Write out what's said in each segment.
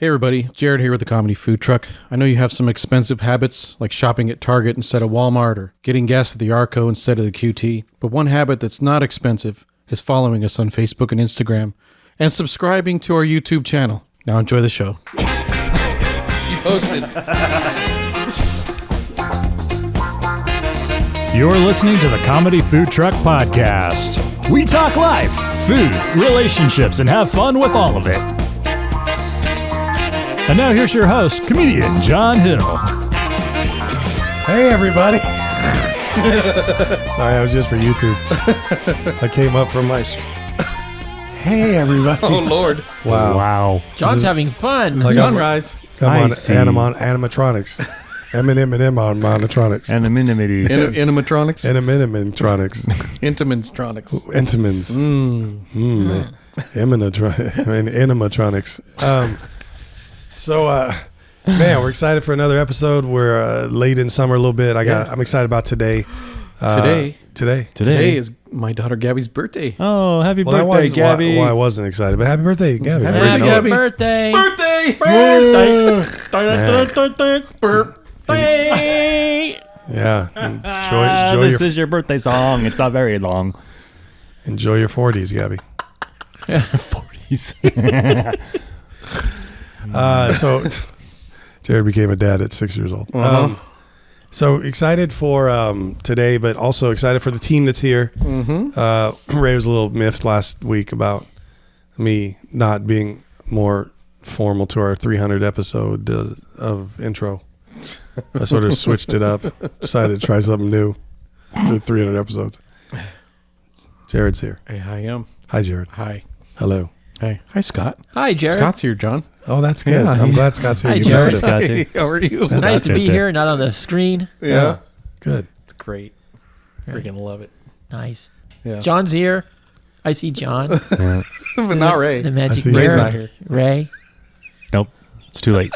Hey everybody, Jared here with the Comedy Food Truck. I know you have some expensive habits like shopping at Target instead of Walmart or getting gas at the Arco instead of the QT. But one habit that's not expensive is following us on Facebook and Instagram and subscribing to our YouTube channel. Now enjoy the show. You posted. You're listening to the Comedy Food Truck Podcast. We talk life, food, relationships, and have fun with all of it. And now here's your host, comedian John Hill. Hey, everybody. Sorry, I was just for YouTube. I came up from my... Hey, everybody. Oh, Lord. Wow. John's having fun. Like Sunrise. Come on, I see. animatronics. M&M on monotronics. And the Minimitties. Animatronics? Animatronics. Intimanstronics. Intimans. Animatronics. Man, we're excited for another episode. We're late in summer a little bit. I'm excited about today. Today Today is my daughter Gabby's birthday. Oh, happy Well, that birthday, was Gabby. why I wasn't excited, but happy birthday, Gabby. Happy Happy birthday, Gabby. birthday. Yeah. Enjoy This your is your birthday song. It's not very long. enjoy your 40s, Gabby. 40s. So Jared became a dad at 6 years old. So excited for today, but also excited for the team that's here. Ray was a little miffed last week about me not being more formal to our 300 episode of intro. I sort of switched it up, decided to try something new for 300 episodes. Jared's here. Hey, I am. Hi, Jared. Hi. Hello. Hey. Hi, Scott. Hi, Jared. Scott's here, John. Oh, that's good. Yeah. I'm glad Scott's here. Hi, You Jared. found it. Hey, how are you? Nice to right be there. here, not on the screen. Yeah. Good. It's great. Freaking love it. Nice. Yeah. John's here. I see John. But not Ray. The I magic see Ray's mirror. not here. Ray. Nope. It's too late.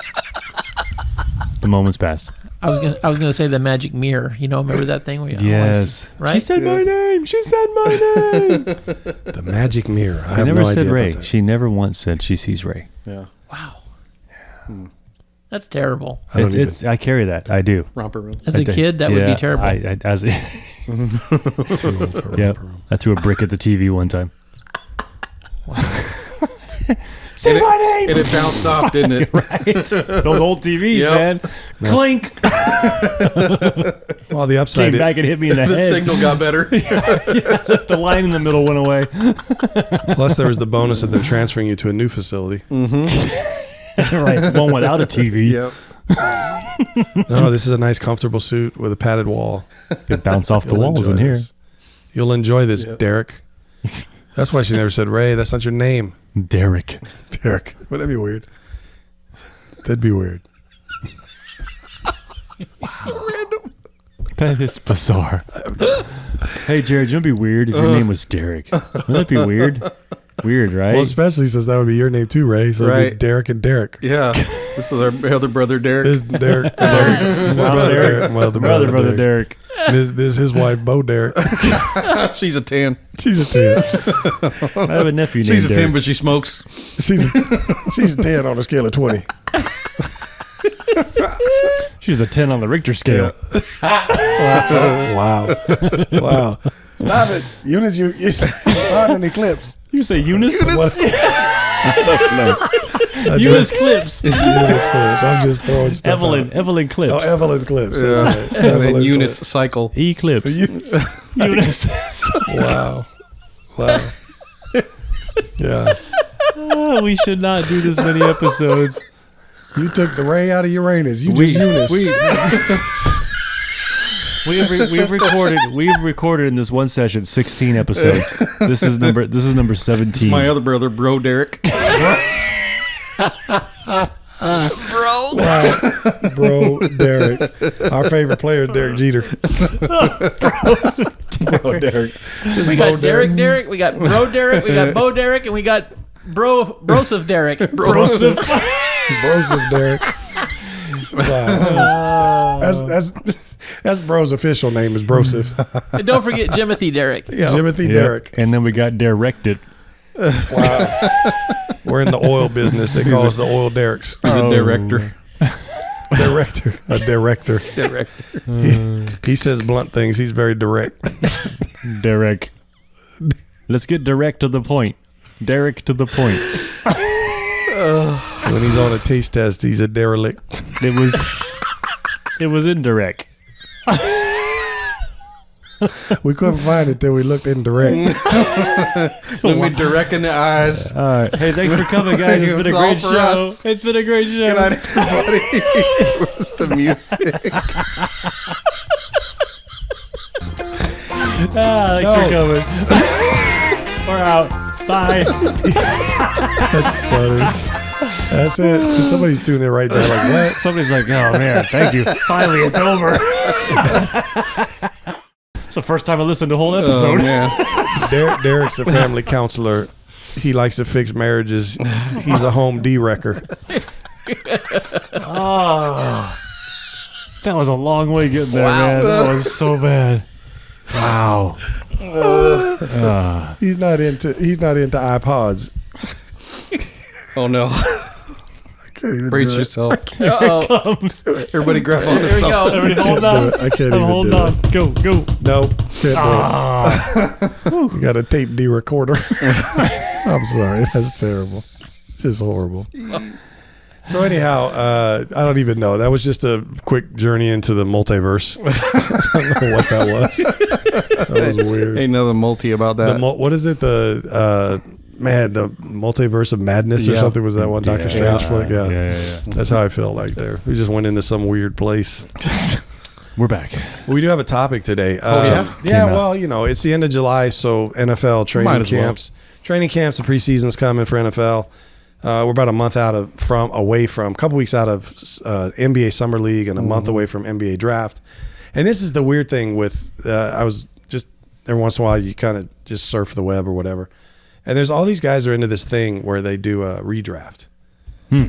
The moment's passed. I was gonna say the magic mirror. You know, remember that thing? Yes. Right? She said my name. She said my name. The magic mirror. I She have never no said idea Ray. about that. She never once said she sees Ray. Yeah. Wow. That's terrible. I don't even. I carry that. I do. Romper room. As a kid, that would be terrible. Yeah, I threw a brick at the TV one time. Say my name! And it bounced off, didn't it? Right. Those old TVs, Yep. man. Clink. Well, the upside. Came back and hit me in the The head. signal got better. The line in the middle went away. Plus, there was the bonus of them transferring you to a new facility. Right. One without a TV. Yep. No, this is a nice, comfortable suit with a padded wall. Could bounce off the You'll walls enjoy in here. this. You'll enjoy this, Yep. Derek. That's why she never said Ray. That's not your name, Derek. Derek. Would that be weird? That'd be weird. That is bizarre. Hey, Jared, it'd be weird if your name was Derek. Wouldn't that be weird? Weird, right? Well, especially since that would be your name too, Ray. So it'd be Right. Derek and Derek. Yeah. This is our other brother, Derek. This is Derek. My brother Derek. My other brother Derek. Derek. This is his wife, Bo Derek. She's a 10. She's a 10. I have a nephew named She's a 10, Derek. but she smokes. She's a 10 on a scale of 20. She's a 10 on the Richter scale. Wow. Wow. Stop it. Eunice, you started an eclipse. You say Eunice? What? Eunice Clips. Eunice Clips. I'm just throwing stuff out. Evelyn Clips. Oh, Evelyn Clips. That's right. And then Evelyn Eunice Clips. cycle. Eclipse. Eunice. Eunice. Wow. Wow. Yeah. Oh, we should not do this many episodes. You took the Ray out of Uranus. You just Eunice. We've recorded in this one session 16 episodes. This is number 17. My other brother, Bro Derek. Bro. Wow. Bro, Derek. Our favorite player is Derek Jeter. Bro, Derek. We got Derek, we got Bro Derek, we got Bo Derek, and we got Broseph Derek. Broseph. Broseph Derek. Wow. That's Bro's official name is Broseph. And don't forget Jimothy Derek. Yeah. Timothy Yep. Derek. And then we got directed. Wow. We're in the oil business. They call us the oil derricks. He's a director. A director. He says blunt things. He's very direct. Derek. Let's get direct to the point. Derek to the point. When he's on a taste test, he's a derelict. It was indirect. We couldn't find it till we looked indirect. Let me direct in the eyes. All right. Hey, thanks for coming, guys. It's been a great all for show. us. It's been a great show. Good night, everybody. Where's the music? Thanks for coming. We're out. Bye. That's funny. That's it. Somebody's doing it right now. Like, what? Somebody's like, oh, man, thank you. Finally, it's over. It's the first time I listened to a whole episode. Oh, man. Derek's a family counselor. He likes to fix marriages. He's a home D-wrecker. Oh, that was a long way getting there, Wow. man. That was so bad. Wow. He's not into iPods. Oh, no. Can't even Brace do it. yourself. Uh-oh. Everybody grab on to Here we go. something. Everybody hold Do on. it. I can't even Hold do on. it. Go. Nope. Can't do it. You got a tape D-recorder. I'm sorry. That's terrible. It's just horrible. So anyhow, I don't even know. That was just a quick journey into the multiverse. I don't know what that was. That was weird. Ain't nothing multi about that. What is it? The multiverse of madness or Yeah. something was that one Doctor Strange flick? Yeah. Yeah. That's how I felt like there. We just went into some weird place. We're back. We do have a topic today. yeah? Yeah, Came out. well, it's the end of July, so NFL Might training as well. camps. Training camps and preseason's coming for NFL. We're about a month a couple weeks out of NBA Summer League and a month away from NBA Draft. And this is the weird thing with, I was just, every once in a while you kind of just surf the web or whatever. And there's all these guys are into this thing where they do a redraft.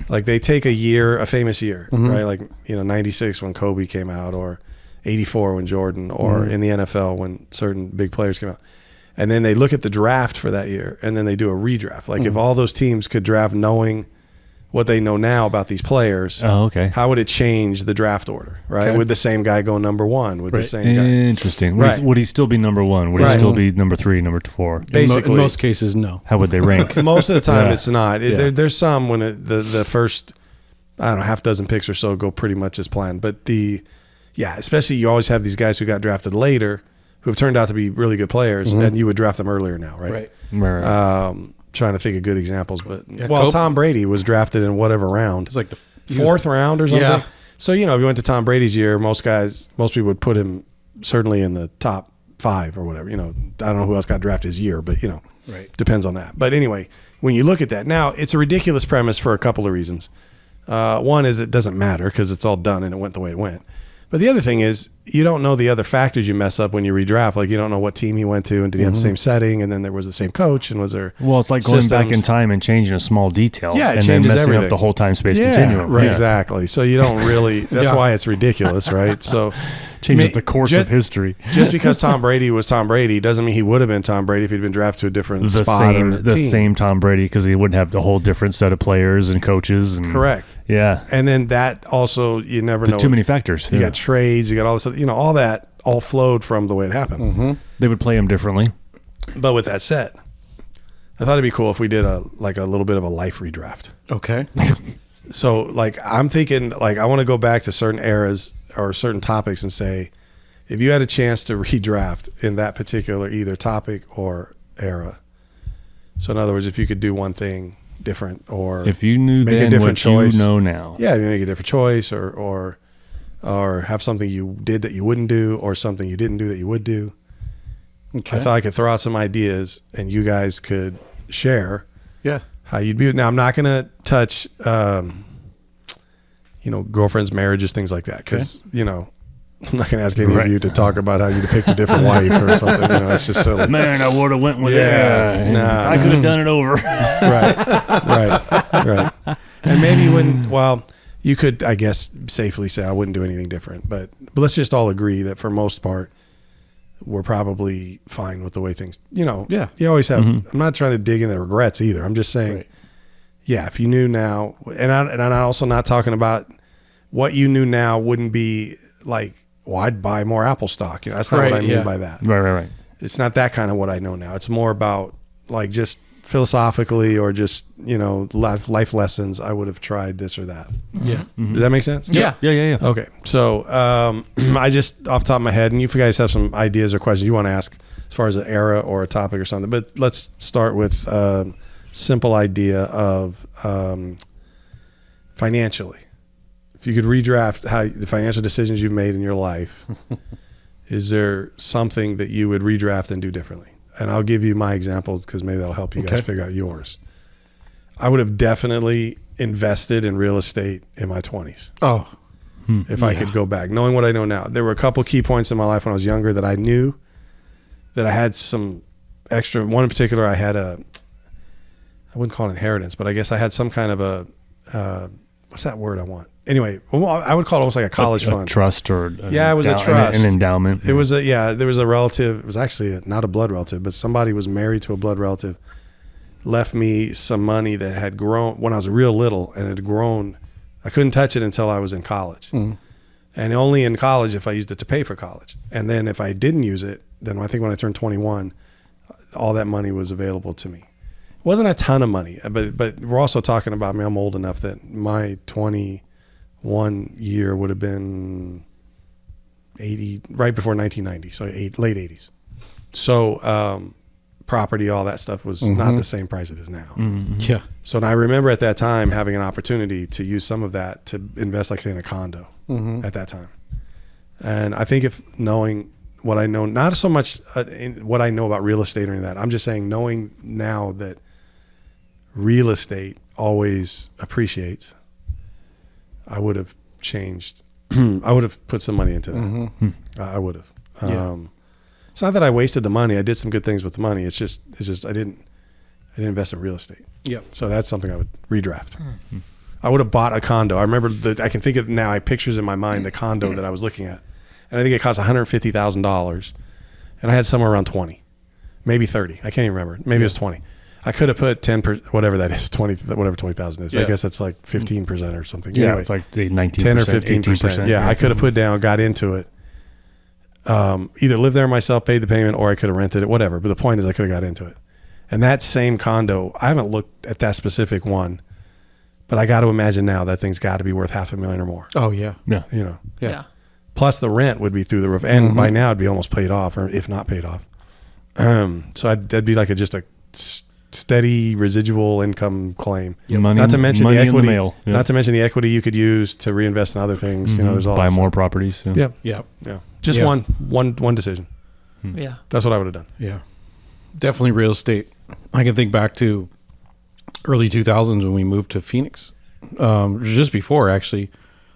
Like they take a famous year, right? Like, 96 when Kobe came out, or 84 when Jordan, or in the NFL when certain big players came out. And then they look at the draft for that year, and then they do a redraft. Like if all those teams could draft knowing what they know now about these players, Oh, okay. how would it change the draft order, right? Okay. Would the same guy go number one? Would the same guy? Interesting. Right. Would he still be number one? Would he Right. still be number 3, number 4? Basically. In most cases, no. How would they rank? Most of the time, Yeah. it's not. Yeah. There's some when the first, I don't know, half dozen picks or so go pretty much as planned. But especially you always have these guys who got drafted later who have turned out to be really good players, and you would draft them earlier now, right? Right. Trying to think of good examples, but Cope- Tom Brady was drafted in whatever round, It's like the fourth round or something. Yeah. So if you went to Tom Brady's year, most people would put him certainly in the top 5 or whatever. I don't know who else got drafted his year, but Right. depends on that. But anyway, when you look at that now, it's a ridiculous premise for a couple of reasons. One is it doesn't matter because it's all done and it went the way it went. But the other thing is you don't know the other factors you mess up when you redraft. Like you don't know what team he went to and did he have the same setting, and then there was the same coach, and was there Well, it's like going back in systems. time and changing a small detail. Yeah, it and then changes messing everything. up the whole time space Yeah, continuum. right. Yeah. Exactly. So you don't really. That's why it's ridiculous, right? So Changes Ma- the course ju- of history. just because Tom Brady was Tom Brady doesn't mean he would have been Tom Brady if he'd been drafted to a different The spot or same, the team. same Tom Brady, because he wouldn't have a whole different set of players and coaches. And, Correct. Yeah. And then that also you never know. Too many factors. You got trades. You got all this. All that all flowed from the way it happened. They would play him differently. But with that said, I thought it'd be cool if we did a little bit of a life redraft. Okay. So I'm thinking I want to go back to certain eras or certain topics and say, if you had a chance to redraft in that particular either topic or era. So in other words, if you could do one thing different, or If you knew make a then different what choice. you know now. Yeah, you make a different choice, or have something you did that you wouldn't do, or something you didn't do that you would do. Okay. I thought I could throw out some ideas, and you guys could share Yeah. how you'd be. Now, I'm not going to touch, girlfriends, marriages, things like that, because I'm not going to ask any Right. of you to talk about how you depict a different wife or something. It's just silly. Man, I would have went with Yeah, that. nah. I could have done it over. Right. And maybe you could, I guess, safely say I wouldn't do anything different. But let's just all agree that for most part, we're probably fine with the way things, Yeah. you always have, I'm not trying to dig into regrets either. I'm just saying, Right. Yeah, if you knew now, and I'm also not talking about what you knew now wouldn't be like, well, I'd buy more Apple stock. You know, that's not what I mean by that. Right. It's not that kind of what I know now. It's more about like just philosophically or just, you know, life lessons. I would have tried this or that. Yeah. Does that make sense? Yeah. Okay. So I just off the top of my head, and if you guys have some ideas or questions you want to ask as far as an era or a topic or something, but let's start with simple idea of financially. If you could redraft how the financial decisions you've made in your life, is there something that you would redraft and do differently? And I'll give you my example because maybe that'll help you guys figure out yours. I would have definitely invested in real estate in my 20s. Oh, if I could go back, knowing what I know now. There were a couple key points in my life when I was younger that I knew that I had some extra. One in particular, I had I wouldn't call it inheritance, but I guess I had some kind of a, what's that word I want? Anyway, I would call it almost like a college fund. A trust or it was a trust. An endowment. It was there was a relative. It was actually not a blood relative, but somebody was married to a blood relative. Left me some money that had grown when I was real little, and it had grown. I couldn't touch it until I was in college, and only in college if I used it to pay for college. And then if I didn't use it, then I think when I turned 21, all that money was available to me. It wasn't a ton of money, but we're also talking about me. I'm old enough that my 21 year would have been 80, right before 1990, so late 80s. So property, all that stuff was not the same price it is now. yeah. So and I remember at that time having an opportunity to use some of that to invest, like say in a condo at that time. And I think if knowing what I know, not so much in what I know about real estate or any of that, I'm just saying knowing now that real estate always appreciates, I would have changed. I would have put some money into that. I would have. It's not that I wasted the money. I did some good things with the money. It's just I didn't invest in real estate. Yep. So that's something I would redraft. I would have bought a condo. I remember I can think of it now. I pictures in my mind the condo that I was looking at, and I think it cost $150,000, and I had somewhere around 20, maybe 30. I can't even remember. Maybe it was 20. I could have put 10%, whatever that is, 20, whatever 20,000 is. I guess that's like 15% or something. Yeah, Anyway, it's like the 19%, 10 or 15%. Yeah, I could have put down, got into it. Either lived there myself, paid the payment, or I could have rented it, whatever. But the point is I could have got into it. And that same condo, I haven't looked at that specific one, but I got to imagine now that thing's got to be worth $500,000 or more. Oh, yeah. Yeah. You know, Yeah. plus the rent would be through the roof, and by now it'd be almost paid off, or if not paid off. So that'd be like just a steady residual income claim. Money, not to mention money the equity. in the mail. Yeah. Not to mention the equity you could use to reinvest in other things. You know, there's all buy that more stuff. properties. Yeah. Yeah, Yeah. just Yeah. one decision. Yeah. That's what I would have done. Yeah. Definitely real estate. I can think back to early 2000s when we moved to Phoenix. Just before, actually.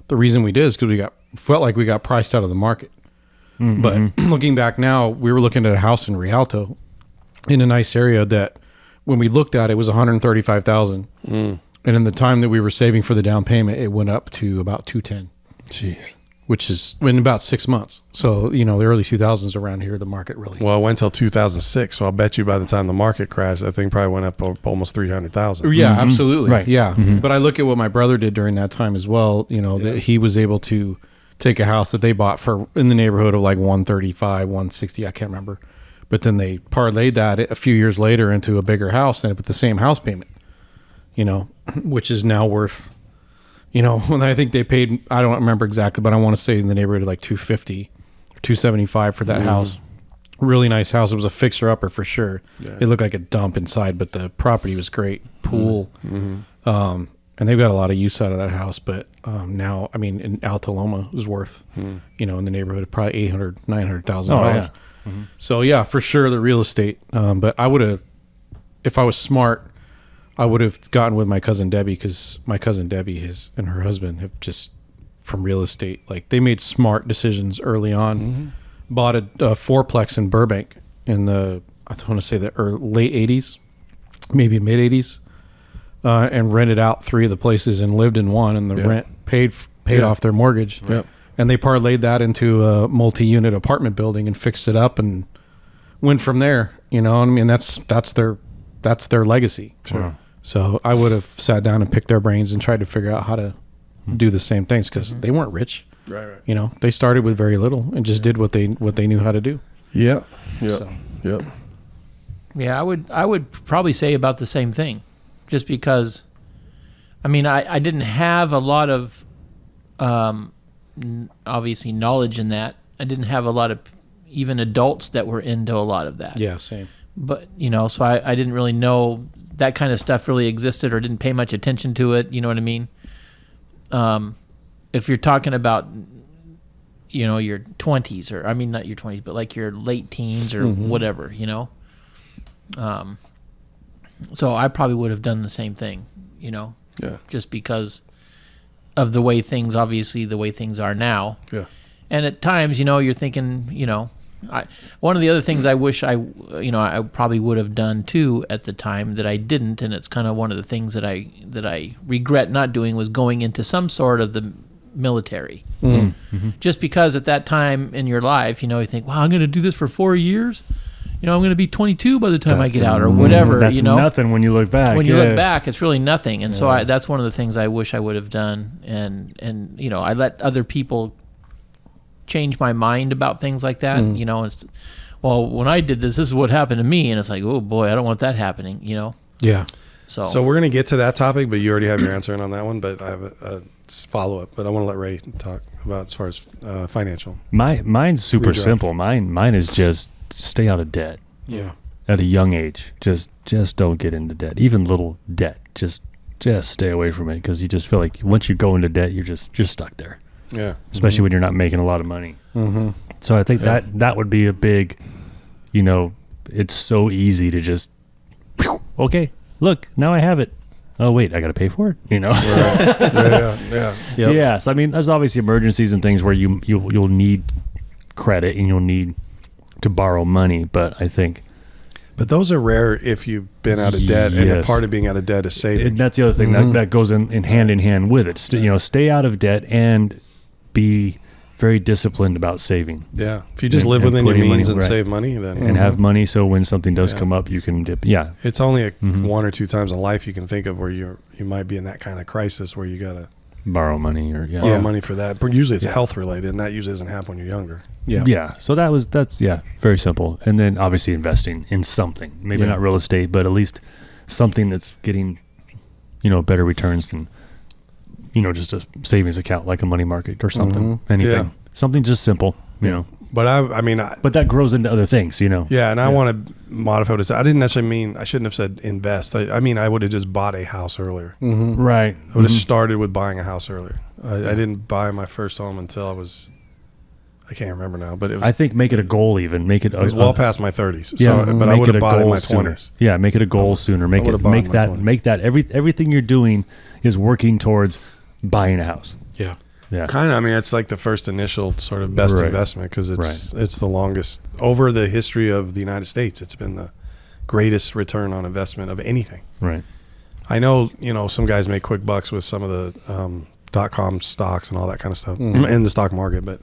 The reason we did is because felt like we got priced out of the market. But looking back now, we were looking at a house in Rialto in a nice area that when we looked at it was $135,000. And in the time that we were saving for the down payment, it went up to about $210,000. Jeez. Which is in about 6 months. So, the early 2000s around here, the market really. Well, it went till 2006, so I'll bet you by the time the market crashed, that thing probably went up almost 300,000. Yeah, absolutely. Right. Yeah. But I look at what my brother did during that time as well. That he was able to take a house that they bought for in the neighborhood of like 135, 160, I can't remember. But then they parlayed that a few years later into a bigger house and with the same house payment, which is now worth, when I think they paid, I don't remember exactly, but I want to say in the neighborhood of like 250 or 275 for that house. Really nice house. It was a fixer upper for sure. Yeah. It looked like a dump inside, but the property was great. Pool. And they've got a lot of use out of that house. But now, in Alta Loma is worth, in the neighborhood of probably $800,000, $900,000. Oh, yeah. So yeah, for sure the real estate. But I would have, if I was smart, I would have gotten with my cousin Debbie, because my cousin Debbie and her husband have just, from real estate, like they made smart decisions early on. Bought a fourplex in Burbank in I want to say the late 80s, maybe mid 80s, and rented out 3 of the places and lived in one, and the rent paid off their mortgage. Yep. And they parlayed that into a multi-unit apartment building and fixed it up and went from there. That's their legacy. Sure. So I would have sat down and picked their brains and tried to figure out how to do the same things because they weren't rich. Right. You know, they started with very little and just did what they knew how to do. Yeah. Yeah. So. Yep. Yeah, I would probably say about the same thing, just because. I mean, I didn't have a lot of, obviously, knowledge in that. I didn't have a lot of even adults that were into a lot of that. Yeah, same. But, so I didn't really know that kind of stuff really existed or didn't pay much attention to it. You know what I mean? If you're talking about, your 20s, or, I mean, not your 20s, but like your late teens or whatever, So I probably would have done the same thing, Yeah. just because of the way things are now. Yeah. And at times, you're thinking, one of the other things I wish I probably would have done too at the time that I didn't, and it's kind of one of the things that I regret not doing, was going into some sort of the military. Just because at that time in your life, you think, wow, I'm going to do this for 4 years. I'm going to be 22 by the time I get out, or whatever. That's nothing when you look back. When you look back, it's really nothing. And so that's one of the things I wish I would have done. And I let other people change my mind about things like that. It's, well, when I did this is what happened to me. And it's like, oh boy, I don't want that happening. Yeah. So we're going to get to that topic, but you already have your answer in on that one. But I have a follow up. But I want to let Ray talk about as far as financial. Mine's super simple. Mine is just stay out of debt. Yeah. At a young age, just don't get into debt. Even little debt, just stay away from it, because you just feel like once you go into debt, you're just stuck there. Yeah. Especially when you're not making a lot of money. So I think that would be a big, it's so easy to just, okay, look, now I have it. Oh wait, I got to pay for it. Yeah. Yeah. So I mean, there's obviously emergencies and things where you'll need credit and you'll need to borrow money, but I think. But those are rare if you've been out of debt, and a part of being out of debt is saving. And that's the other thing that goes in hand with it. Stay out of debt and be very disciplined about saving. Yeah, if you just live within your means and save money, then and have money, so when something does come up, you can dip. Yeah, it's only one or two times in life you can think of where you might be in that kind of crisis where you gotta borrow money borrow money for that. But usually it's health related, and that usually doesn't happen when you're younger. Yeah. So that's very simple. And then obviously investing in something, maybe not real estate, but at least something that's getting, better returns than, just a savings account like a money market or something. Anything, something just simple, But but that grows into other things, Yeah, and I want to modify this. I didn't necessarily mean, I shouldn't have said invest. I mean, I would have just bought a house earlier. Right. I would have started with buying a house earlier. I didn't buy my first home until I can't remember now, but it was. I think make it a goal. Even make it. It was well past my 30s. Yeah, but I would have bought it in my 20s. Yeah, make it a goal sooner. Make that everything you're doing is working towards buying a house. Yeah. Yeah. Kind of. I mean, it's like the first initial sort of best investment, because it's the longest over the history of the United States. It's been the greatest return on investment of anything. Right. I know, some guys make quick bucks with some of the .com stocks and all that kind of stuff in the stock market, but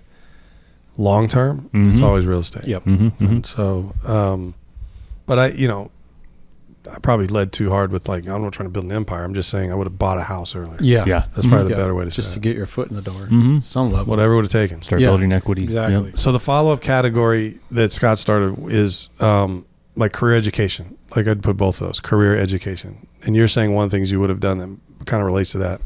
long term, it's always real estate. Yep. And so, but I probably led too hard with I'm not trying to build an empire. I'm just saying I would have bought a house earlier. Yeah. That's probably the better way to say it. Just to get your foot in the door. Some level. Whatever it would have taken. Start building equity. Exactly. Yep. So the follow-up category that Scott started is like career education. Like I'd put both of those, career education. And you're saying one of the things you would have done that kind of relates to that.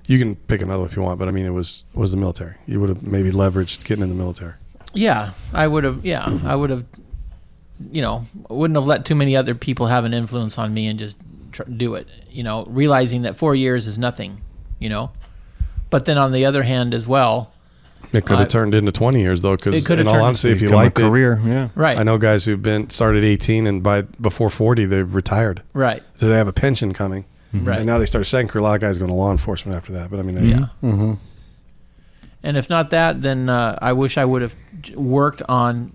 You can pick another one if you want, but I mean, it was the military. You would have maybe leveraged getting in the military. Yeah, I would have. Yeah, I would have. Wouldn't have let too many other people have an influence on me and just do it. Realizing that 4 years is nothing. But then on the other hand, as well, it could have turned into 20 years though. Because in all honesty, if you like liked a career, yeah, right. I know guys who've started 18 and before 40 they've retired. Right. So they have a pension coming. Right. And now they start a second career. A lot of guys go to law enforcement after that. But I mean, And if not that, then I wish I would have worked on,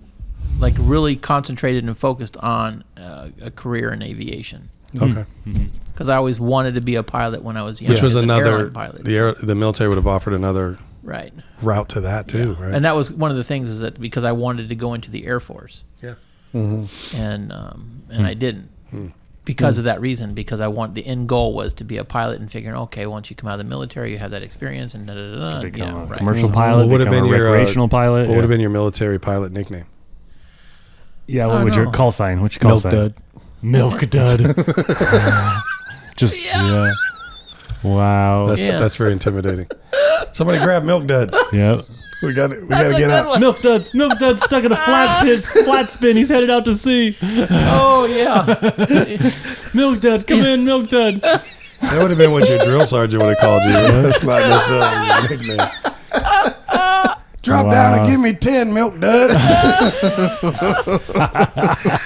really concentrated and focused on a career in aviation. Okay. Because I always wanted to be a pilot when I was young. Which was another pilot. The military would have offered another right route to that too, right? And that was one of the things, is that because I wanted to go into the Air Force. Yeah. And I didn't. because of that reason, because the end goal was to be a pilot and figuring, okay, once you come out of the military, you have that experience and become a commercial pilot, What would have become been a your recreational pilot. What would have been your military pilot nickname? Yeah, what I would don't your know. call sign? What's your call Milk sign? dud. Milk dud. Just yeah. Wow. That's very intimidating. Somebody grab Milk Dud. Yep. We got to get out. Milk Dud's stuck in a flat spin. He's headed out to sea. Oh yeah. Milk Dud, come in, Milk Dud. That would have been what your drill sergeant would have called you. That's not necessarily your nickname. Drop down and give me 10, Milk Dud.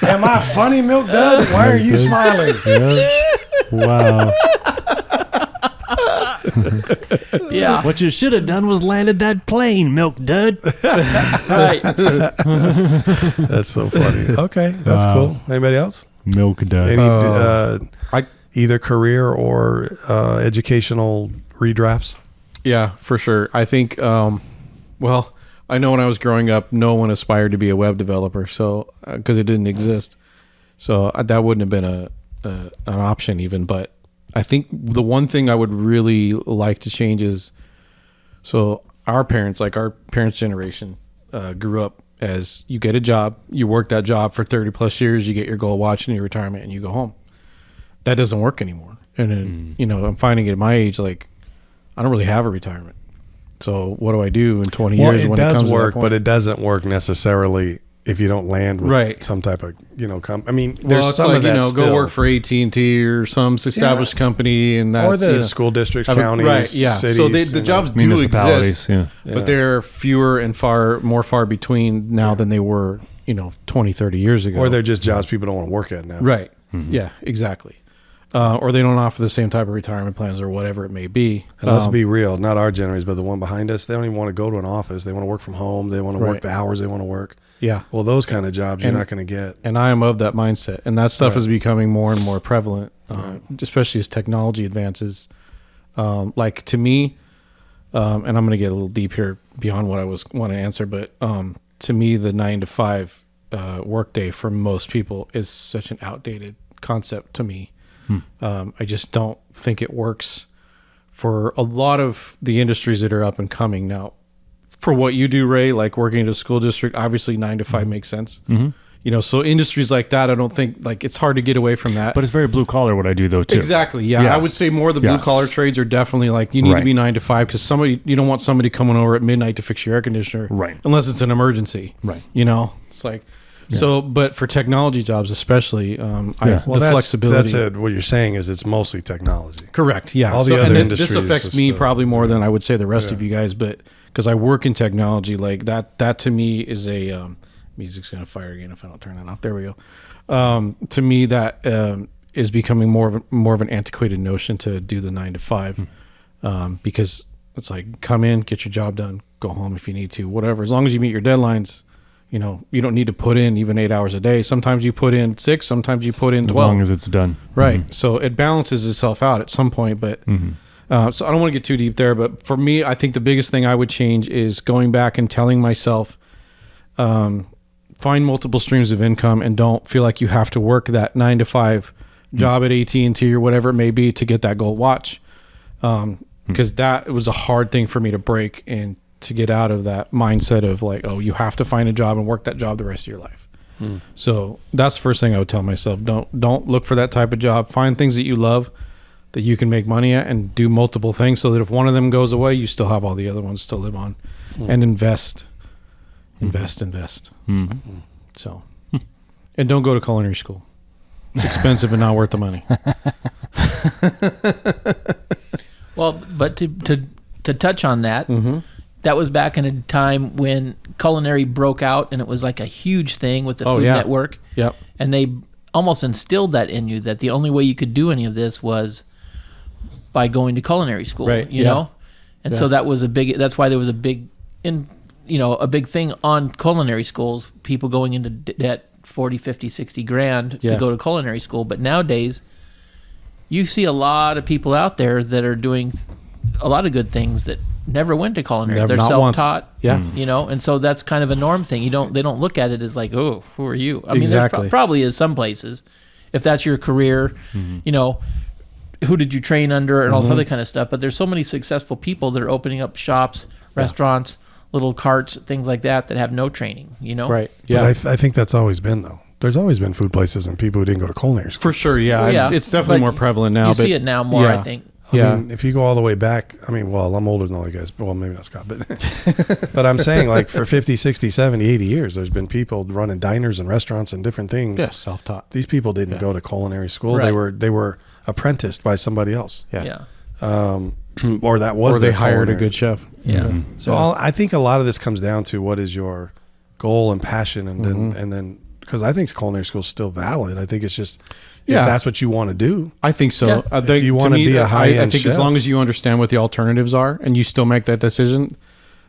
Am I funny, Milk Dud? Why are you smiling? Yeah. Wow. Yeah. What you should have done was landed that plane, Milk Dud. Right. That's so funny. Okay, that's cool. Anybody else? Milk Dud. Any I either career or educational redrafts? Yeah, for sure. I think, well, I know when I was growing up, no one aspired to be a web developer, so because it didn't exist, so that wouldn't have been an option even. But I think the one thing I would really like to change is, so our parents generation, grew up as you get a job, you work that job for 30 plus years, you get your gold watch in your retirement, and you go home. That doesn't work anymore. And then, I'm finding it at my age, like, I don't really have a retirement. So what do I do in 20 years It when does it comes work, to that point? but it doesn't work necessarily if you don't land with Right. some type of, I mean, Well, there's it's some like, of that still. go work for AT&T or some established company, and that's, or the school districts, counties, right, yeah. cities. So the jobs do Municipalities, exist, yeah. but they're fewer and far between now than they were, 20, 30 years ago. Or they're just jobs people don't want to work at now. right. Yeah, exactly. Or they don't offer the same type of retirement plans or whatever it may be. And let's be real, not our generation, but the one behind us, they don't even want to go to an office. They want to work from home. They want to work Right. the hours they want to work. Yeah. Well, those kind of jobs you're And- not going to get. And I am of that mindset. And that stuff is becoming more and more prevalent, especially as technology advances. Like to me, and I'm going to get a little deep here beyond what I want to answer, but to me, the 9 to 5 workday for most people is such an outdated concept to me. I just don't think it works for a lot of the industries that are up and coming now. For what you do, Ray, like working at a school district, obviously 9 to 5 makes sense. So industries like that, I don't think, like, it's hard to get away from that. But it's very blue collar what I do though too. Exactly. Yeah. Yeah. I would say more of the blue Yeah. collar trades are definitely like, you need to Right. be 9 to 5 because you don't want somebody coming over at midnight to fix your air conditioner. Right. Unless it's an emergency. Right. It's like, so, but for technology jobs, especially, Well, the that's flexibility. That's it. What you're saying is it's mostly technology. Correct. Yeah. All the other and industries this affects is me still- probably more than I would say the rest of you guys, but because I work in technology, like that to me is a music's gonna fire again if I don't turn that off. There we go. To me, that is becoming more of an antiquated notion to do the 9 to 5, because it's like come in, get your job done, go home if you need to, whatever. As long as you meet your deadlines. You don't need to put in even 8 hours a day. Sometimes you put in 6, sometimes you put in 12. As long as it's done. Right. So it balances itself out at some point, but so I don't want to get too deep there, but for me, I think the biggest thing I would change is going back and telling myself, find multiple streams of income and don't feel like you have to work that 9 to 5 job at AT&T or whatever it may be to get that gold watch. Because that was a hard thing for me to break and to get out of that mindset of like, oh, you have to find a job and work that job the rest of your life. So that's the first thing I would tell myself. Don't look for that type of job. Find things that you love that you can make money at and do multiple things so that if one of them goes away, you still have all the other ones to live on. And invest. So, and don't go to culinary school. It's expensive and not worth the money. Well, but to touch on that, that was back in a time when culinary broke out and it was like a huge thing with the Food Network. Yep. And they almost instilled that in you that the only way you could do any of this was by going to culinary school, Right, you yeah. know? And so that was that's why there was a big thing on culinary schools, people going into debt 40, 50, 60 grand to go to culinary school. But nowadays, you see a lot of people out there that are doing a lot of good things that never went to culinary. Never, They're not once. self-taught. Yeah. And so that's kind of a norm thing. They don't look at it as like, oh, who are you? I mean, Exactly. there probably is some places, if that's your career, you know, who did you train under and all this other kind of stuff. But there's so many successful people that are opening up shops, restaurants, little carts, things like that have no training, you know? Right. Yeah. But I think that's always been, though. There's always been food places and people who didn't go to culinary school. For sure. Yeah. Well, yeah. It's definitely But more prevalent now. You but see it now more, yeah. I think. I mean, if you go all the way back, I mean, well, I'm older than all you guys. Well, maybe not Scott, but but I'm saying like for 50, 60, 70, 80 years, there's been people running diners and restaurants and different things. Yeah, self-taught. These people didn't go to culinary school. Right. They were apprenticed by somebody else. Yeah. Or that was Or they their hired a culinary. good chef. Yeah. So I think a lot of this comes down to what is your goal and passion, and then because I think culinary school is still valid. I think it's just if that's what you want to do. I think so. Yeah. I think you to wanna me, be a I high-end think as chef. long as you understand what the alternatives are and you still make that decision,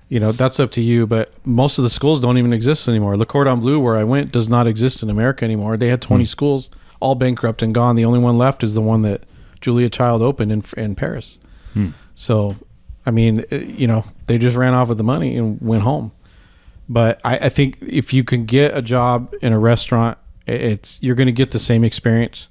you know, that's up to you. But most of the schools don't even exist anymore. Le Cordon Bleu, where I went, does not exist in America anymore. They had 20 schools, all bankrupt and gone. The only one left is the one that Julia Child opened in Paris. So, I mean, you know, they just ran off with the money and went home. But I think if you can get a job in a restaurant, you're going to get the same experience.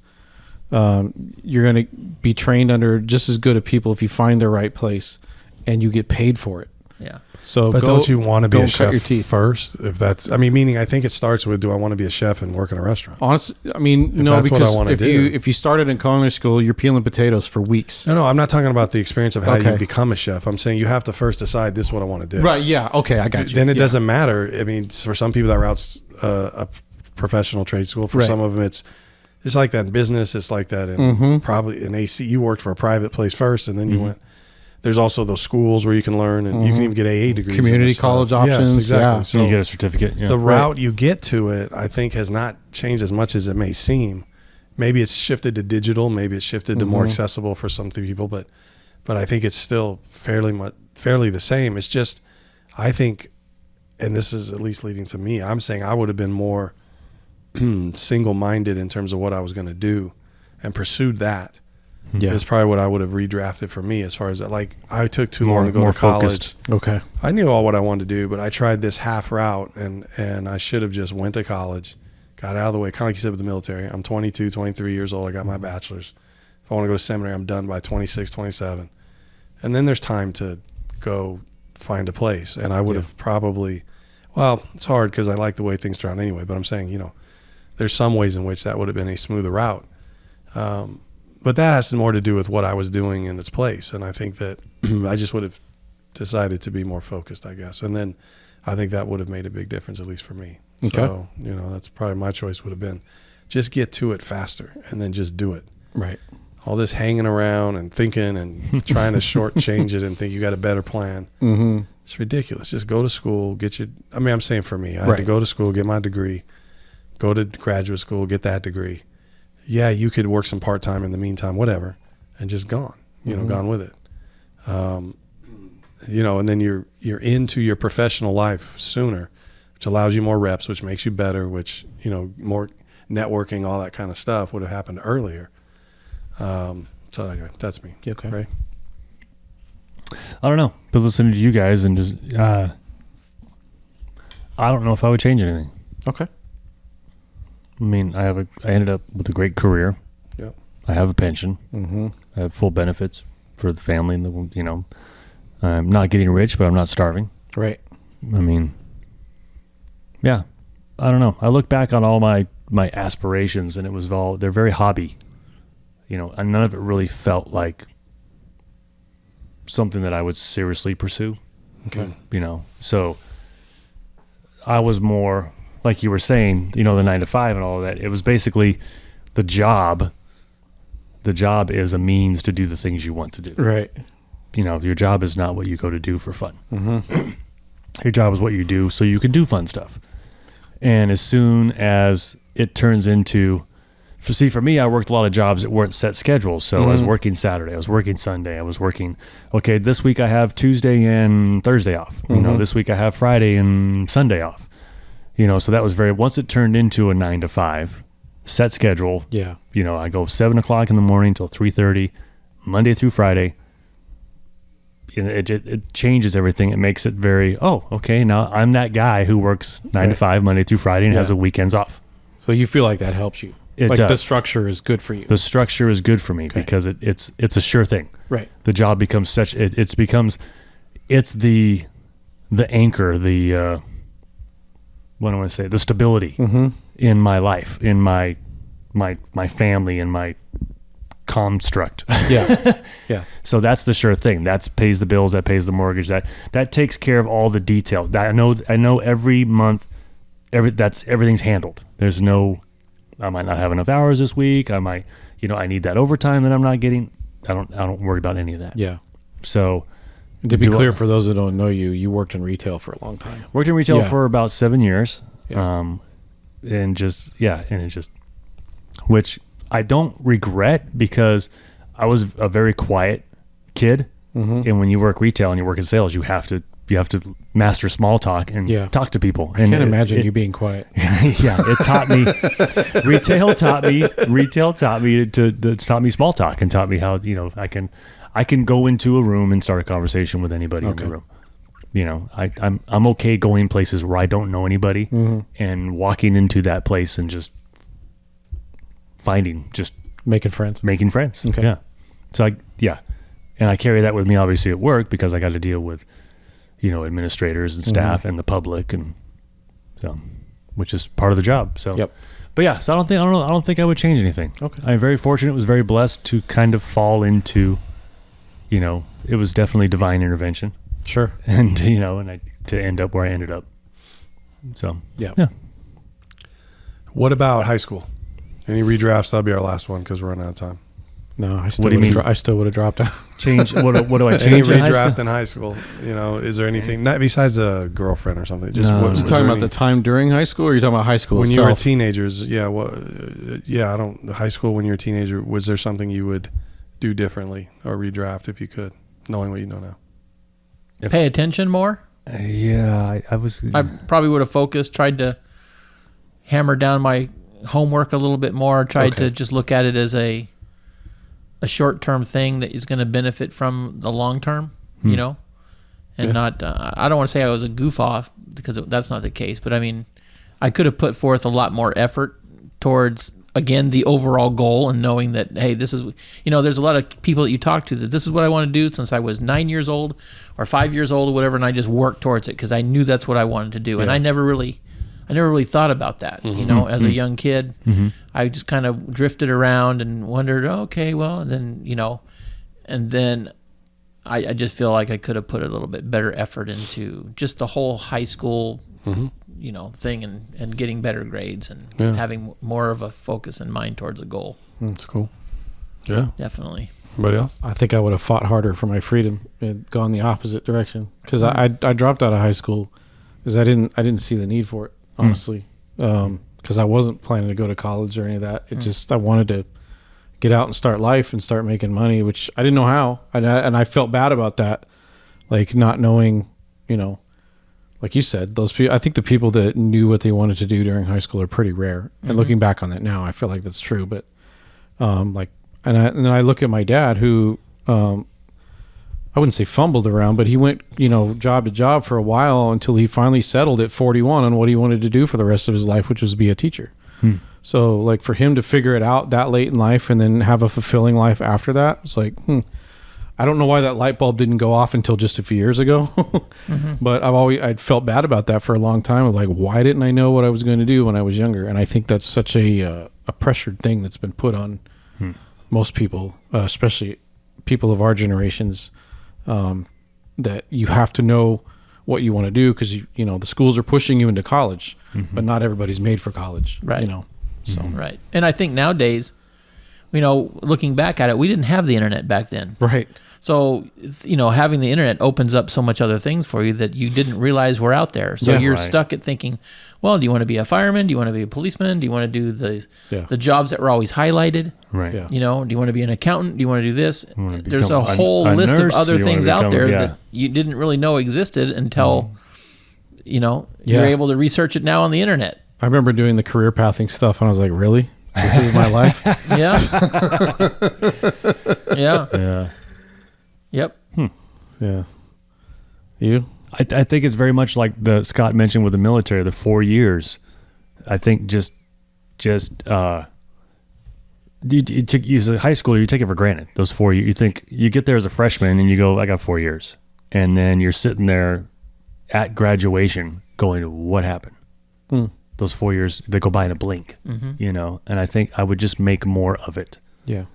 You're going to be trained under just as good of people if you find the right place, and you get paid for it. Yeah. So, But don't you want to be go a and cut chef your teeth. first? If that's, I mean, meaning I think it starts with, do I want to be a chef and work in a restaurant? Honestly, I mean, no, that's what I because wanna if do. you started in culinary school, you're peeling potatoes for weeks. No, I'm not talking about the experience of how Okay. you become a chef. I'm saying you have to first decide this is what I want to do. Right? Yeah. Okay, I got you. Then it Yeah. doesn't matter. I mean, for some people that routes a professional trade school. For Right. some of them, it's like that in business. It's like that in probably in AC. You worked for a private place first, and then you went. There's also those schools where you can learn, and you can even get AA degrees. Community and stuff. college options, Yes, exactly. yeah. So you get a certificate. Yeah. the route you get to it, I think, has not changed as much as it may seem. Maybe it's shifted to digital. Maybe it's shifted to more accessible for some people. But I think it's still fairly the same. It's just, I think, and this is at least leading to me, I'm saying I would have been more single-minded in terms of what I was going to do and pursued that. Yeah. Is probably what I would have redrafted for me as far as that. Like, I took too long to go more to college. focused. Okay. I knew all what I wanted to do, but I tried this half route, and I should have just went to college, got out of the way, kind of like you said with the military. I'm 22, 23 years old. I got my bachelor's. If I want to go to seminary, I'm done by 26, 27. And then there's time to go find a place. And I would have probably, well, it's hard because I like the way things turn out anyway, but I'm saying, you know, there's some ways in which that would have been a smoother route. But that has more to do with what I was doing in its place. And I think that I just would have decided to be more focused, I guess. And then I think that would have made a big difference, at least for me. Okay. So, you know, that's probably my choice would have been just get to it faster and then just do it. Right. All this hanging around and thinking and trying to shortchange it and think you got a better plan. Mm-hmm. It's ridiculous. Just go to school, get your, I mean, I'm saying for me, I had to go to school, get my degree, go to graduate school, get that degree. Yeah, you could work some part-time in the meantime, whatever, and just gone, you know, gone with it. You know, and then you're into your professional life sooner, which allows you more reps, which makes you better, which, you know, more networking, all that kind of stuff would have happened earlier. So anyway, that's me. Okay. Right? I don't know, but listening to you guys and just, I don't know if I would change anything. Okay. I mean, I ended up with a great career. Yep. I have a pension. Mm-hmm. I have full benefits for the family, and the, you know, I'm not getting rich, but I'm not starving. Right. I mean, yeah, I don't know. I look back on all my aspirations, and it was they're very hobby, you know, and none of it really felt like something that I would seriously pursue. Okay. You know, so I was more like you were saying, you know, the 9 to 5 and all of that. It was basically the job. The job is a means to do the things you want to do. Right. You know, your job is not what you go to do for fun. Mm-hmm. Your job is what you do so you can do fun stuff. And as soon as it turns into, for me, I worked a lot of jobs that weren't set schedules. So I was working Saturday, I was working Sunday, I was working, okay, this week I have Tuesday and Thursday off. You know, this week I have Friday and Sunday off. You know, so that was once it turned into a 9 to 5 set schedule. Yeah. You know, I go 7 o'clock in the morning till 3:30, Monday through Friday. You know, it changes everything. It makes it very, okay, now I'm that guy who works 9 to 5 Monday through Friday and has the weekends off. So you feel like that helps you? It like does. the structure is good for you. The structure is good for me because it's a sure thing. Right. The job becomes it's the anchor, the what do I want to say? The stability in my life, in my family, in my construct. Yeah. Yeah. So that's the sure thing. That pays the bills. That pays the mortgage. That takes care of all the details. I know every month, everything's handled. There's no, I might not have enough hours this week. I might, I need that overtime that I'm not getting. I don't worry about any of that. Yeah. So To be clear, for those that don't know you, you worked in retail for a long time. Worked in retail for about 7 years. Yeah. Which I don't regret because I was a very quiet kid. Mm-hmm. And when you work retail and you work in sales, you have to master small talk and talk to people. I can't imagine you being quiet. Yeah, it taught me. Retail taught me small talk and taught me how I can go into a room and start a conversation with anybody in the room. I'm okay going places where I don't know anybody and walking into that place and just making friends. Okay. Yeah. So and I carry that with me obviously at work because I got to deal with administrators and staff and the public, and so which is part of the job. So but yeah, so I don't think I would change anything. Okay. I'm very fortunate, was very blessed to kind of fall into, it was definitely divine intervention. Sure. And to end up where I ended up. So yeah. What about high school? Any redrafts? That'll be our last one because we're running out of time. No, I still What do you mean? I still would have dropped out. Change. What do I Any change? redraft in high school? Is there anything not besides a girlfriend or something? Just No. was You there talking about any- the time during high school, or are you talking about high school when itself? you were teenagers? Yeah. I don't. High school when you were a teenager, was there something you would do differently or redraft if you could, knowing what you know now? Pay attention more. I was. I probably would have focused, tried to hammer down my homework a little bit more, tried to just look at it as a short-term thing that is going to benefit from the long-term, and not, I don't want to say I was a goof off because that's not the case, but I mean, I could have put forth a lot more effort towards, again, the overall goal and knowing that, hey, this is, there's a lot of people that you talk to that this is what I want to do since I was 9 years old or 5 years old or whatever, and I just worked towards it because I knew that's what I wanted to do. And I never really thought about that, as a young kid. I just kind of drifted around and wondered, okay, well, and then I just feel like I could have put a little bit better effort into just the whole high school, thing and getting better grades and having more of a focus in mind towards a goal. That's cool. Yeah. Definitely. Anybody else? I think I would have fought harder for my freedom and gone the opposite direction because I dropped out of high school because I didn't see the need for it, honestly, because I wasn't planning to go to college or any of that. It just, I wanted to get out and start life and start making money, which I didn't know how, and I felt bad about that, like not knowing, like you said, those people. I think the people that knew what they wanted to do during high school are pretty rare. And looking back on that now, I feel like that's true. But and then I look at my dad, who I wouldn't say fumbled around, but he went, job to job for a while until he finally settled at 41 on what he wanted to do for the rest of his life, which was be a teacher. So like for him to figure it out that late in life and then have a fulfilling life after that, it's like, I don't know why that light bulb didn't go off until just a few years ago. But I'd felt bad about that for a long time. Like, why didn't I know what I was going to do when I was younger? And I think that's such a pressured thing that's been put on most people, especially people of our generations, that you have to know what you want to do because the schools are pushing you into college, but not everybody's made for college, right? So right. And I think nowadays, looking back at it, we didn't have the internet back then, right? So having the internet opens up so much other things for you that you didn't realize were out there. So you're stuck at thinking, well, do you want to be a fireman? Do you want to be a policeman? Do you want to do the jobs that were always highlighted? Right. Yeah. Do you want to be an accountant? Do you want to do this? There's a become whole a list nurse? of other Do you wanna things out become- there yeah. that you didn't really know existed until you're able to research it now on the internet. I remember doing the career pathing stuff, and I was like, really? This is my life? Yeah. Yeah. Yeah. Yep. Yeah. You? I think it's very much like the Scott mentioned with the military, the 4 years. I think just as a high schooler, you take it for granted. Those 4 years, you think you get there as a freshman and you go, I got 4 years. And then you're sitting there at graduation going, what happened? Those 4 years, they go by in a blink, and I think I would just make more of it. Yeah.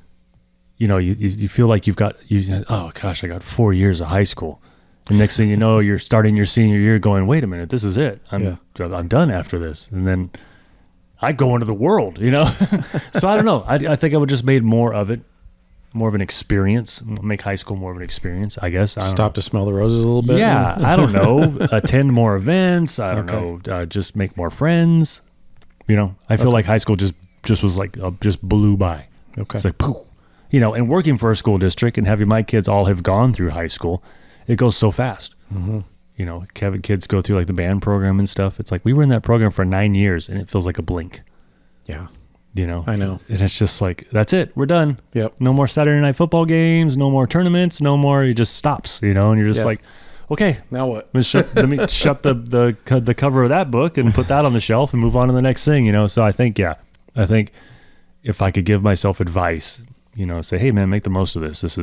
You feel like oh gosh, I got 4 years of high school. The next thing you know, you're starting your senior year going, wait a minute, this is it. I'm done after this. And then I go into the world, So I don't know. I think I would just made more of it, more of an experience, make high school more of an experience, I guess. Stop to smell the roses a little bit. Yeah, I don't know. Attend more events. I don't know. Just make more friends. I feel like high school just was like, just blew by. Okay. It's like, poof. And working for a school district and having my kids all have gone through high school, it goes so fast. Kevin kids go through like the band program and stuff. It's like we were in that program for 9 years and it feels like a blink. Yeah. I know. And it's just like, that's it. We're done. Yep. No more Saturday night football games, no more tournaments, no more. It just stops, and you're just like, okay, now what? Let me shut the cover of that book and put that on the shelf and move on to the next thing, So I think if I could give myself advice, say, hey man, make the most of this. This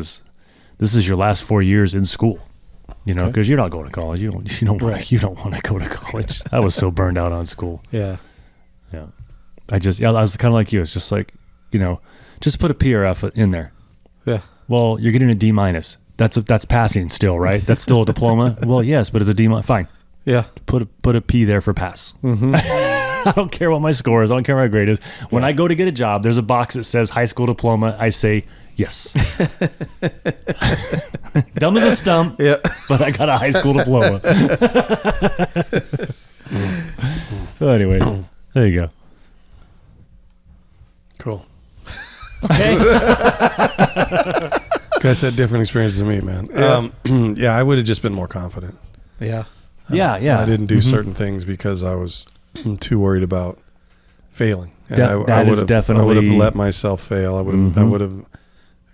is your last 4 years in school, because you're not going to college. You don't want to go to college. I was so burned out on school. Yeah. Yeah. I was kind of like you. It's just like, just put a P or F in there. Yeah. Well, you're getting a D minus. That's passing still, right? That's still a diploma. Well, yes, but it's a D minus. Fine. Yeah. Put a P there for pass. I don't care what my score is. I don't care what my grade is. When I go to get a job, there's a box that says high school diploma. I say yes. Dumb as a stump. Yeah. But I got a high school diploma. So anyway, there you go. Cool. Okay. Guys had different experiences than me, man. I would have just been more confident. Yeah. Yeah. I didn't do certain things because I was too worried about failing. And I would have let myself fail. I would have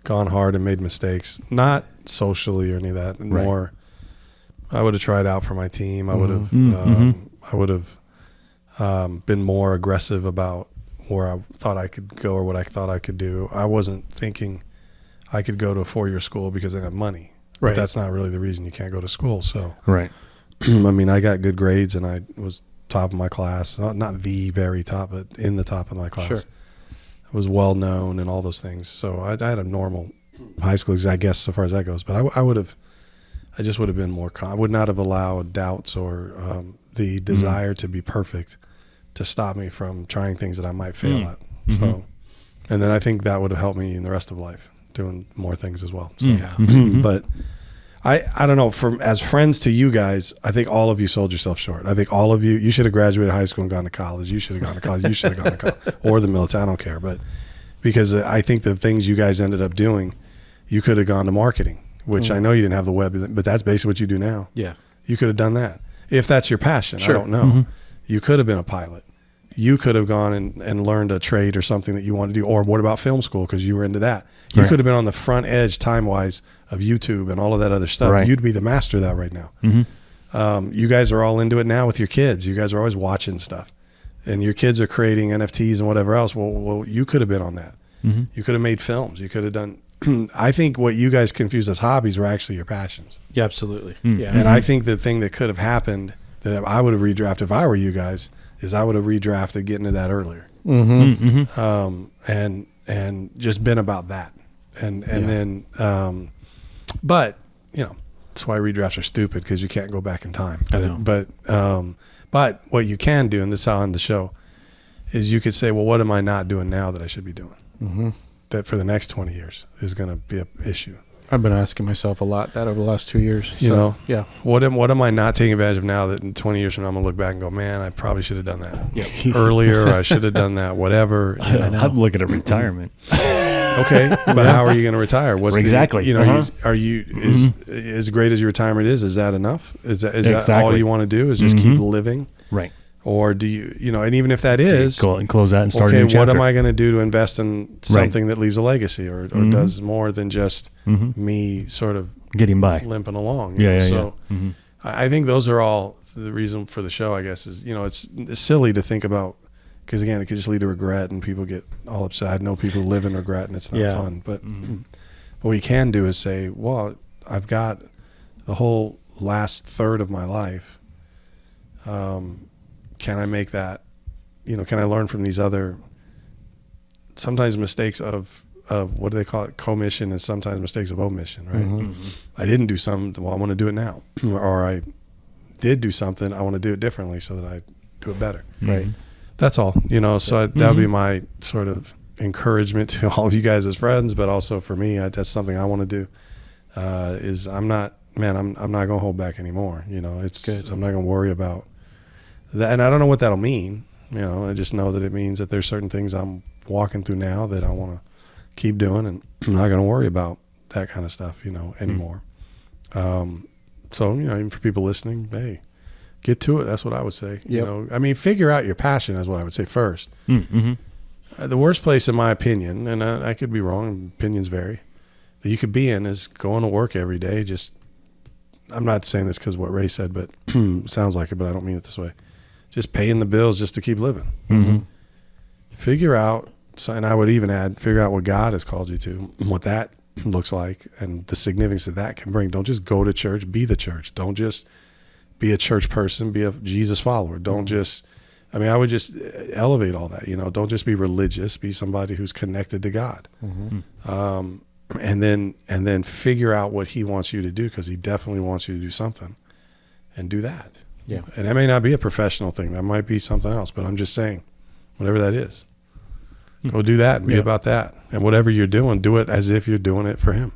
gone hard and made mistakes, not socially or any of that. More, I would have tried out for my team. I would have been more aggressive about where I thought I could go or what I thought I could do. I wasn't thinking I could go to a 4-year school because I got money. Right. But that's not really the reason you can't go to school. So, right. I mean, I got good grades and I was top of my class. Not the very top, but in the top of my class. Sure. I was well known and all those things. So I had a normal high school, I guess, so far as that goes. But I just would have been more, I would not have allowed doubts or the desire to be perfect to stop me from trying things that I might fail at. So, and then I think that would have helped me in the rest of life, doing more things as well. So, but I don't know, as friends to you guys, I think all of you sold yourself short. I think all of you should have graduated high school and gone to college. You should have gone to college. You should have gone to college or the military. I don't care. But because I think the things you guys ended up doing, you could have gone to marketing, which I know you didn't have the web, but that's basically what you do now. Yeah. You could have done that. If that's your passion, Sure. I don't know. You could have been a pilot. You could have gone and learned a trade or something that you want to do. Or what about film school? Because you were into that. You could have been on the front edge time-wise of YouTube and all of that other stuff. Right. You'd be the master of that right now. You guys are all into it now with your kids. You guys are always watching stuff. And your kids are creating NFTs and whatever else. Well, you could have been on that. You could have made films. You could have done... I think what you guys confused as hobbies were actually your passions. Yeah, absolutely. Yeah. And I think the thing that could have happened that I would have redrafted if I were you guys is I would have redrafted getting to that earlier. And just been about that. And then, but that's why redrafts are stupid, because you can't go back in time. I know. But what you can do, and this is how I end the show, is you could say, well, what am I not doing now that I should be doing? That for the next 20 years is going to be an issue. I've been asking myself a lot that over the last 2 years. You know? Yeah. What am I not taking advantage of now that in 20 years from now I'm going to look back and go, man, I probably should have done that earlier. I should have done that, whatever. I'm looking at retirement. Okay, but how are you going to retire? What's exactly? Are you as great as your retirement is that enough? Is that Exactly. all you want to do? Is just keep living? Right. Or do you and even if that is, Go and close that and start a okay, new chapter. what am I going to do to invest in something that leaves a legacy or does more than just me sort of getting by, limping along? So I think those are all the reason for the show, I guess, is it's silly to think about because again, it could just lead to regret, and people get all upset. I know people live in regret, and it's not fun. But what we can do is say, well, I've got the whole last third of my life. Can I make that? Can I learn from these other? Sometimes mistakes of what do they call it? Commission, and sometimes mistakes of omission. Right? I didn't do something. Well, I want to do it now, or I did do something. I want to do it differently so that I do it better. Right. That's all, so that would be my sort of encouragement to all of you guys as friends, but also for me, that's something I want to do, is I'm not going to hold back anymore. It's good. I'm not going to worry about that. And I don't know what that'll mean. I just know that it means that there's certain things I'm walking through now that I want to keep doing, and I'm not going to worry about that kind of stuff, anymore. So, even for people listening, hey, get to it. That's what I would say. Yep. Figure out your passion is what I would say first. The worst place, in my opinion, and I could be wrong, opinions vary, that you could be in is going to work every day. I'm not saying this because of what Ray said, but it sounds like it, but I don't mean it this way. Just paying the bills just to keep living. Figure out, and I would even add, figure out what God has called you to, and what that looks like, and the significance that can bring. Don't just go to church, be the church. Don't just be a church person, be a Jesus follower. Don't just, I would just elevate all that, don't just be religious, be somebody who's connected to God. And then figure out what he wants you to do, because he definitely wants you to do something, and do that. Yeah. And that may not be a professional thing. That might be something else, but I'm just saying, whatever that is, go do that and be about that. And whatever you're doing, do it as if you're doing it for him.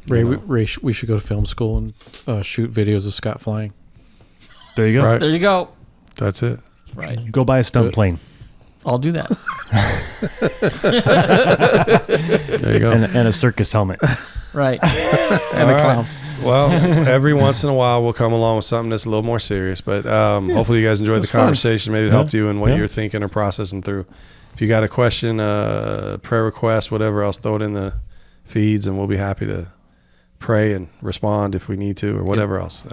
Ray, we should go to film school and shoot videos of Scott flying. There you go. Right. There you go. That's it. Right. Go buy a stunt plane. I'll do that. There you go. And a circus helmet. Right. And a clown. Well, every once in a while we'll come along with something that's a little more serious, but hopefully you guys enjoyed the conversation. Maybe it helped you in what you're thinking or processing through. If you got a question, prayer request, whatever else, throw it in the feeds, and we'll be happy to pray and respond if we need to, or whatever else.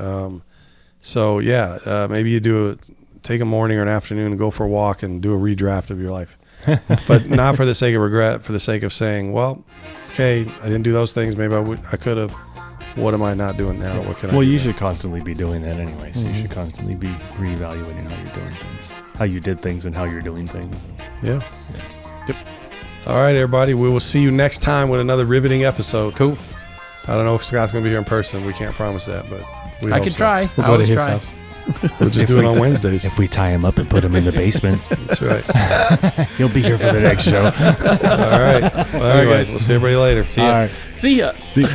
Maybe you take a morning or an afternoon and go for a walk and do a redraft of your life. But not for the sake of regret, for the sake of saying, well, okay, I didn't do those things. Maybe I could have. What am I not doing now? What can I do? Well, you should constantly be doing that anyway. So you should constantly be reevaluating how you're doing things, how you did things, and how you're doing things. Yeah. Yep. All right, everybody. We will see you next time with another riveting episode. Cool. I don't know if Scott's going to be here in person. We can't promise that, but I could try. We'll go to his house. We'll just do it on Wednesdays. If we tie him up and put him in the basement, That's right. he'll be here for the next show. All right. Well, anyways, we'll see everybody later. All right. See ya. See ya.